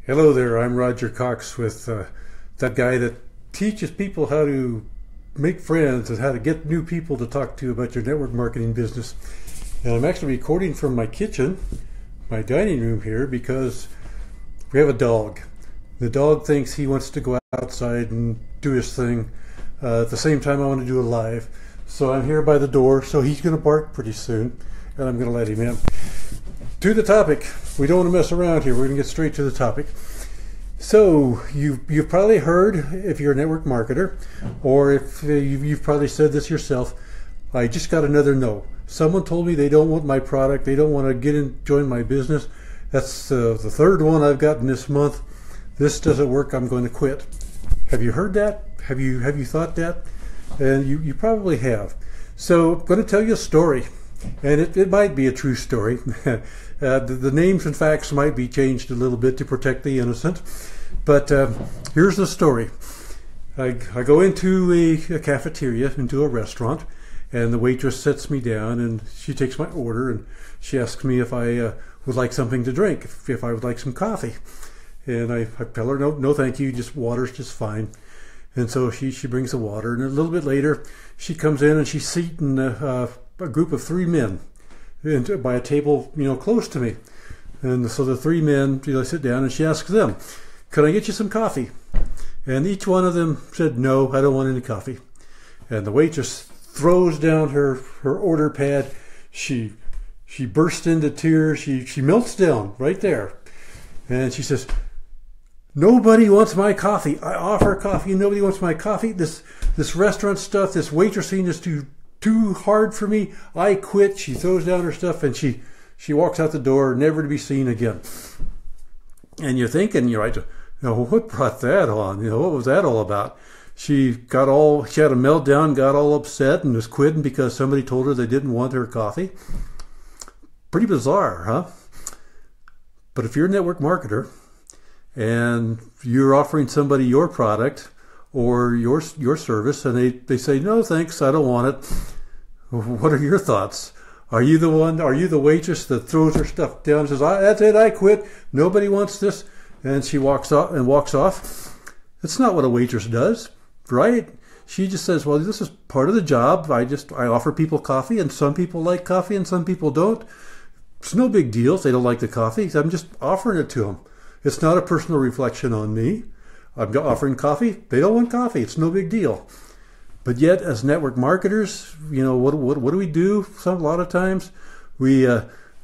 Hello there, I'm Roger Cox with that guy that teaches people how to make friends and how to get new people to talk to about your network marketing business. And I'm actually recording from my kitchen, my dining room here, because we have a dog. The dog thinks he wants to go outside and do his thing. At the same time I want to do it live. So I'm here by the door, so he's going to bark pretty soon, and I'm going to let him in. To the topic. We don't want to mess around here. We're going to get straight to the topic. So you've probably heard, if you're a network marketer, or if you've probably said this yourself, I just got another no. Someone told me they don't want my product. They don't want to join my business. That's the third one I've gotten this month. This doesn't work. I'm going to quit. Have you heard that? Have you thought that? And you probably have. So I'm going to tell you a story. And it might be a true story. The names and facts might be changed a little bit to protect the innocent. But here's the story. I go into a cafeteria, into a restaurant, and the waitress sets me down and she takes my order and she asks me if I would like something to drink, if I would like some coffee. And I tell her, no thank you, just water's just fine. And so she brings the water, and a little bit later she comes in and she's seating a group of three men by a table, close to me. And so the three men, sit down, and she asks them, "Can I get you some coffee?" And each one of them said, "No, I don't want any coffee." And the waitress throws down her order pad. She bursts into tears. She melts down right there. And she says, "Nobody wants my coffee. I offer coffee and nobody wants my coffee. This restaurant stuff, this waitressing is too hard for me. I quit." She throws down her stuff and she walks out the door, never to be seen again. And you're thinking, what brought that on? What was that all about? She had a meltdown, got all upset, and was quitting because somebody told her they didn't want her coffee. Pretty bizarre, huh? But if you're a network marketer and you're offering somebody your product or your service, and they say, "No thanks, I don't want it," what are your thoughts? Are you the waitress that throws her stuff down and says, "That's it, I quit, nobody wants this," and she walks off? That's not what a waitress does, right? She just says, "Well, this is part of the job. I offer people coffee, and some people like coffee and some people don't. It's no big deal if they don't like the coffee. I'm just offering it to them. It's not a personal reflection on me. I'm offering coffee. They don't want coffee. It's no big deal." But yet, as network marketers, what do we do? A lot of times, we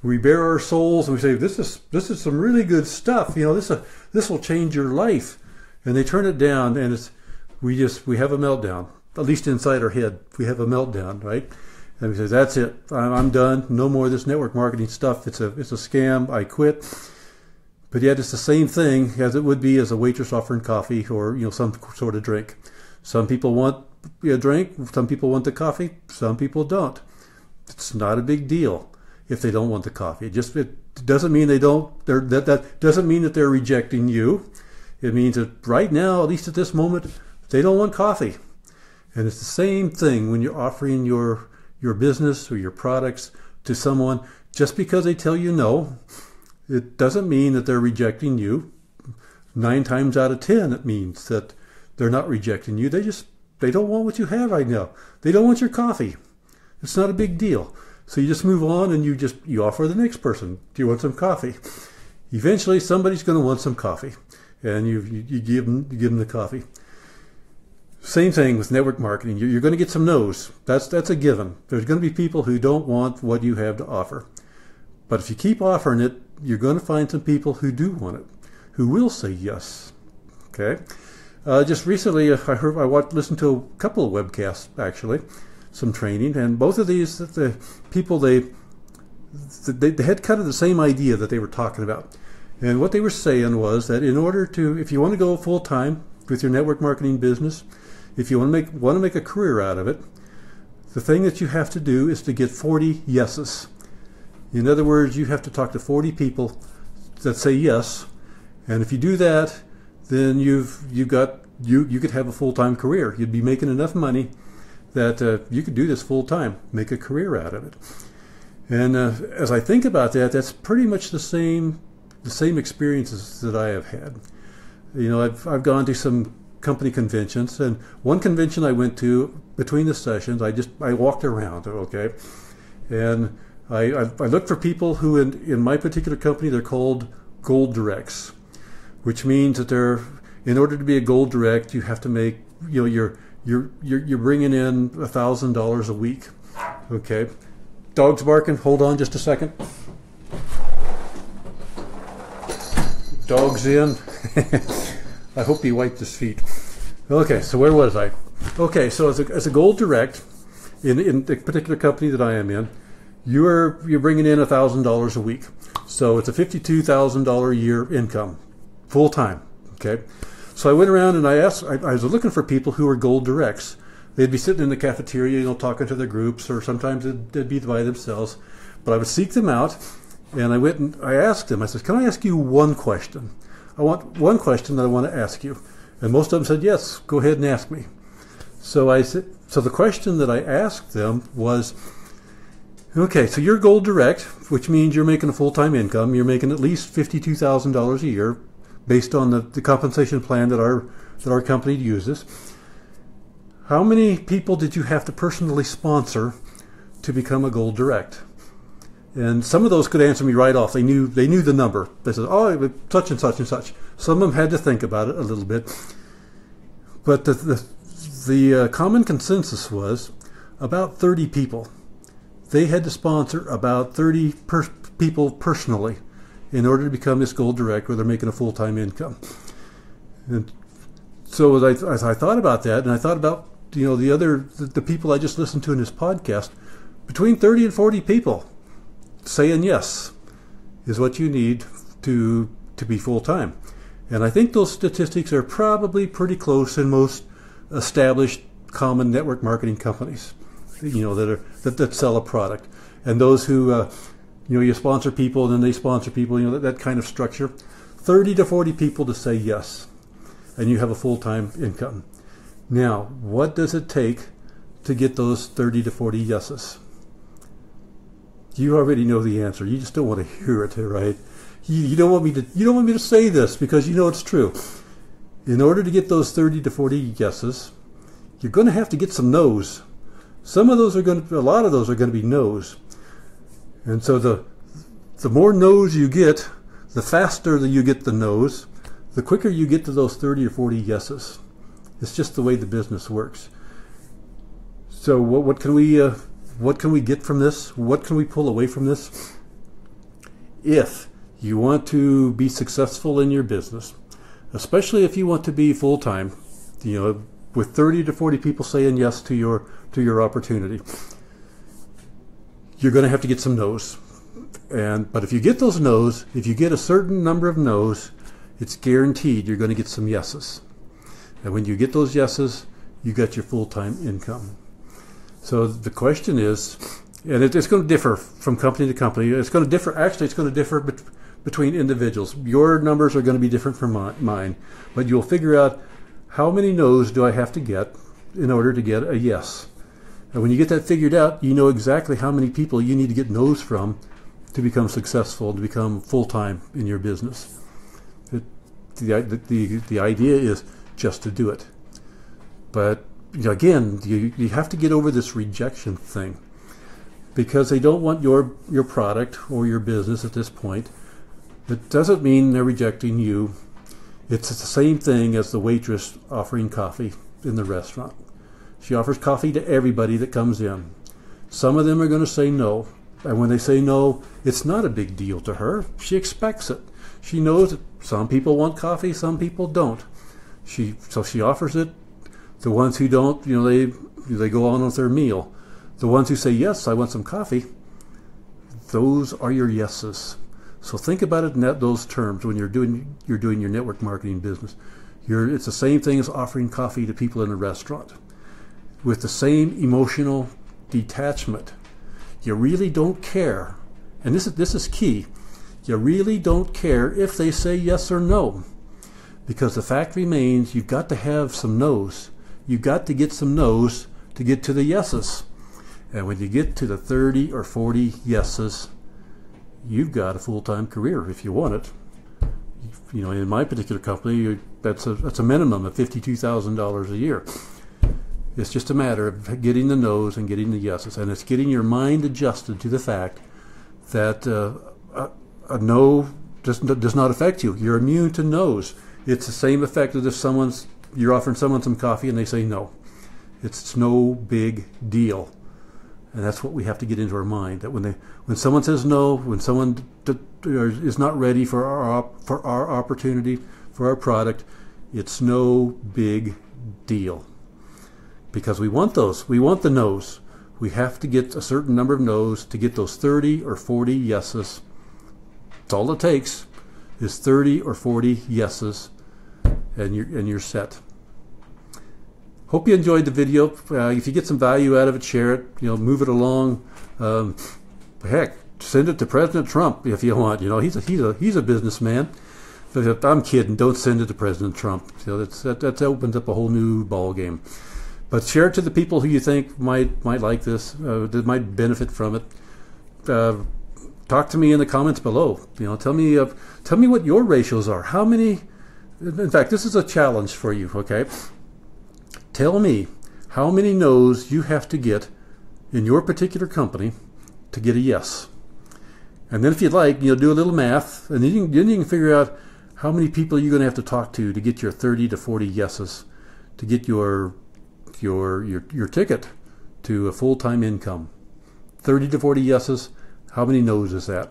bare our souls and we say, "This is some really good stuff. This will change your life," and they turn it down, and we have a meltdown. At least inside our head, we have a meltdown, right? And we say, "That's it. I'm done. No more of this network marketing stuff. It's a scam. I quit." But yet it's the same thing as it would be as a waitress offering coffee or some sort of drink. Some people want a drink, some people want the coffee, some people don't. It's not a big deal if they don't want the coffee. It doesn't mean that doesn't mean that they're rejecting you. It means that right now, at least at this moment, they don't want coffee. And it's the same thing when you're offering your business or your products to someone. Just because they tell you no, it doesn't mean that they're rejecting you. 9 times out of 10, it means that they're not rejecting you. They don't want what you have right now. They don't want your coffee. It's not a big deal. So you just move on and you offer the next person, "Do you want some coffee?" Eventually, somebody's going to want some coffee, and you give them the coffee. Same thing with network marketing. You're going to get some no's. That's a given. There's going to be people who don't want what you have to offer. But if you keep offering it, you're going to find some people who do want it, who will say yes. Okay. Just recently, listened to a couple of webcasts, actually, some training, and both of these, the people, they had kind of the same idea that they were talking about. And what they were saying was that if you want to go full-time with your network marketing business, if you want to make a career out of it, the thing that you have to do is to get 40 yeses. In other words, you have to talk to 40 people that say yes, and if you do that, then you could have a full-time career. You'd be making enough money that you could do this full-time, make a career out of it. And as I think about that, that's pretty much the same the same experiences that I have had. You know, I've gone to some company conventions, and one convention I went to, between the sessions, I walked around, okay, and I looked for people who in my particular company, they're called gold directs, which means that in order to be a gold direct, you have to make, you know, you're bringing in $1,000 a week. Okay, dog's barking. Hold on just a second. Dog's in. I hope he wiped his feet. Okay, so where was I? Okay, so as a gold direct in the particular company that I am in, you're bringing in $1,000 a week. So it's a $52,000 a year income, full time. Okay, so I went around and I was looking for people who were gold directs. They'd be sitting in the cafeteria, you know, talking to their groups, or sometimes they'd be by themselves. But I would seek them out, and I went and I asked them. I said, "Can I ask you one question? I want one question that I want to ask you." And most of them said, "Yes, go ahead and ask me." So the question that I asked them was, okay, so you're gold direct, which means you're making a full-time income. You're making at least $52,000 a year, based on the compensation plan that our company uses. How many people did you have to personally sponsor to become a gold direct? And some of those could answer me right off. They knew the number. They said, "Oh, such and such and such." Some of them had to think about it a little bit. But the common consensus was about 30 people. They had to sponsor about 30 people personally in order to become this gold direct, where they're making a full-time income. And so as I thought about that, and I thought about, you know, the people I just listened to in this podcast, between 30 and 40 people saying yes is what you need to be full-time. And I think those statistics are probably pretty close in most established common network marketing companies, you know, that sell a product. And those who you know, you sponsor people and then they sponsor people, you know, that kind of structure. 30 to 40 people to say yes, and you have a full-time income. Now, what does it take to get those 30 to 40 yeses? You already know the answer. You just don't want to hear it, right? You don't want me to say this because you know it's true. In order to get those 30 to 40 yeses, you're going to have to get some no's. A lot of those are going to be no's. And so the more no's you get, the faster that you get the no's, the quicker you get to those 30 or 40 yeses. It's just the way the business works. So what can we get from this? What can we pull away from this? If you want to be successful in your business, especially if you want to be full-time, you know, with 30 to 40 people saying yes to your opportunity, you're going to have to get some no's. But if you get those no's, if you get a certain number of no's, it's guaranteed you're going to get some yeses. And when you get those yeses, you got your full-time income. So the question is, and it's going to differ from company to company. It's going to differ between individuals. Your numbers are going to be different from mine, but you'll figure out how many no's do I have to get in order to get a yes. And when you get that figured out, you know exactly how many people you need to get no's from to become successful, to become full-time in your business. The idea is just to do it. But again, you have to get over this rejection thing, because they don't want your product or your business at this point. It doesn't mean they're rejecting you. It's the same thing as the waitress offering coffee in the restaurant. She offers coffee to everybody that comes in. Some of them are going to say no. And when they say no, it's not a big deal to her. She expects it. She knows that some people want coffee, some people don't. So she offers it. The ones who don't, you know, they go on with their meal. The ones who say, yes, I want some coffee, those are your yeses. So think about it in those terms when you're doing your network marketing business. It's the same thing as offering coffee to people in a restaurant. With the same emotional detachment. You really don't care. And this is key. You really don't care if they say yes or no. Because the fact remains, you've got to have some no's. You've got to get some no's to get to the yeses. And when you get to the 30 or 40 yeses, you've got a full-time career if you want it. You know, in my particular company, that's a minimum of $52,000 a year. It's just a matter of getting the no's and getting the yeses, and it's getting your mind adjusted to the fact that a no does not affect you. You're immune to no's. It's the same effect as if you're offering someone some coffee and they say no. It's no big deal, and that's what we have to get into our mind. That when someone says no, when someone is not ready for our opportunity, for our product, it's no big deal. Because we want those. We want the no's. We have to get a certain number of no's to get those 30 or 40 yeses. That's all it takes is 30 or 40 yeses, and you're set. Hope you enjoyed the video. If you get some value out of it, share it. You know, move it along. Heck, send it to President Trump if you want. You know, he's a businessman. But I'm kidding. Don't send it to President Trump. You know, that opens up a whole new ball game. But share it to the people who you think might like this, that might benefit from it. Talk to me in the comments below. You know, tell me what your ratios are. How many? In fact, this is a challenge for you. Okay, tell me how many no's you have to get in your particular company to get a yes. And then, if you'd like, do a little math, and then you can figure out how many people you're going to have to talk to get your 30 to 40 yeses, to get your ticket to a full-time income. 30 to 40 yeses. How many no's is that?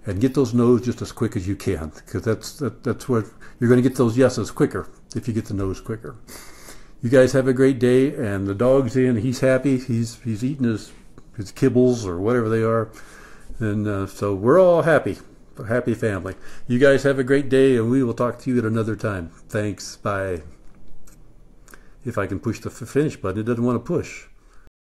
And get those no's just as quick as you can, because that's what you're going to get, those yeses quicker if you get the no's quicker. You guys have a great day, and the dog's in. He's happy. He's eating his kibbles or whatever they are, and so we're all happy. A happy family. You guys have a great day, and we will talk to you at another time. Thanks. Bye. If I can push the finish button, it doesn't want to push.